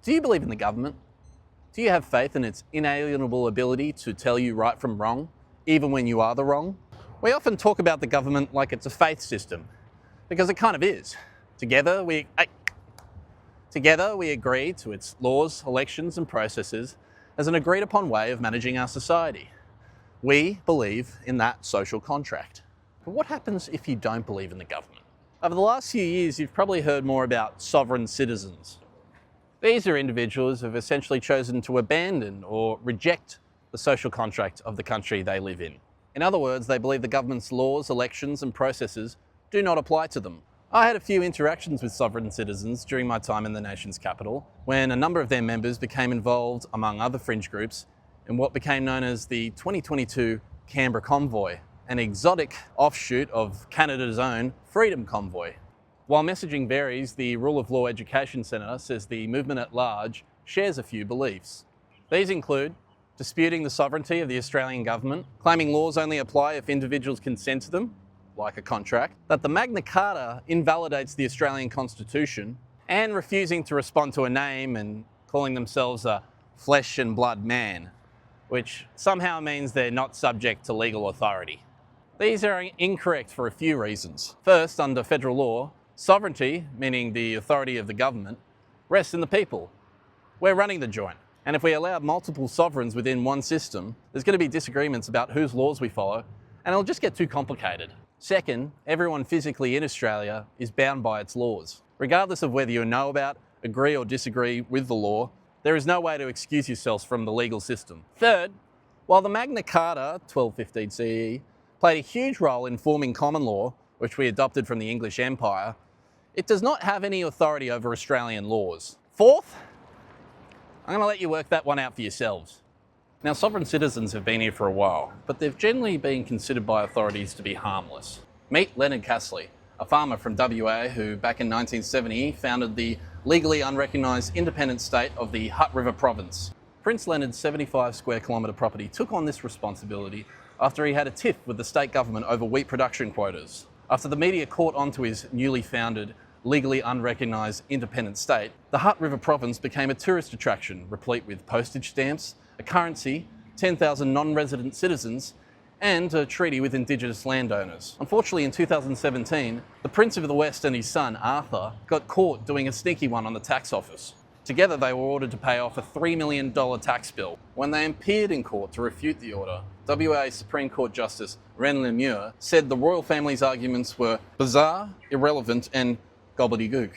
Do you believe in the government? Do you have faith in its inalienable ability to tell you right from wrong, even when you are the wrong? We often talk about the government like it's a faith system, because it kind of is. Together we agree to its laws, elections and processes as an agreed upon way of managing our society. We believe in that social contract. But what happens if you don't believe in the government? Over the last few years, you've probably heard more about sovereign citizens. These are individuals who have essentially chosen to abandon or reject the social contract of the country they live in. In other words, they believe the government's laws, elections and processes do not apply to them. I had a few interactions with sovereign citizens during my time in the nation's capital, when a number of their members became involved, among other fringe groups, in what became known as the 2022 Canberra Convoy, an exotic offshoot of Canada's own Freedom Convoy. While messaging varies, the Rule of Law Education Centre says the movement at large shares a few beliefs. These include disputing the sovereignty of the Australian government, claiming laws only apply if individuals consent to them, like a contract, that the Magna Carta invalidates the Australian Constitution, and refusing to respond to a name and calling themselves a flesh and blood man, which somehow means they're not subject to legal authority. These are incorrect for a few reasons. First, under federal law, sovereignty, meaning the authority of the government, rests in the people. We're running the joint. And if we allow multiple sovereigns within one system, there's going to be disagreements about whose laws we follow, and it'll just get too complicated. Second, everyone physically in Australia is bound by its laws. Regardless of whether you know about, agree or disagree with the law, there is no way to excuse yourselves from the legal system. Third, while the Magna Carta, 1215 CE, played a huge role in forming common law, which we adopted from the English Empire, it does not have any authority over Australian laws. Fourth, I'm going to let you work that one out for yourselves. Now, sovereign citizens have been here for a while, but they've generally been considered by authorities to be harmless. Meet Leonard Castley, a farmer from WA who, back in 1970, founded the legally unrecognised independent state of the Hutt River Province. Prince Leonard's 75 square kilometre property took on this responsibility after he had a tiff with the state government over wheat production quotas. After the media caught on to his newly founded, legally unrecognised independent state, the Hutt River Province became a tourist attraction, replete with postage stamps, a currency, 10,000 non-resident citizens, and a treaty with Indigenous landowners. Unfortunately, in 2017, the Prince of the West and his son, Arthur, got caught doing a sneaky one on the tax office. Together, they were ordered to pay off a $3 million tax bill. When they appeared in court to refute the order, WA Supreme Court Justice Ren Lemure said the royal family's arguments were bizarre, irrelevant, and gobbledygook.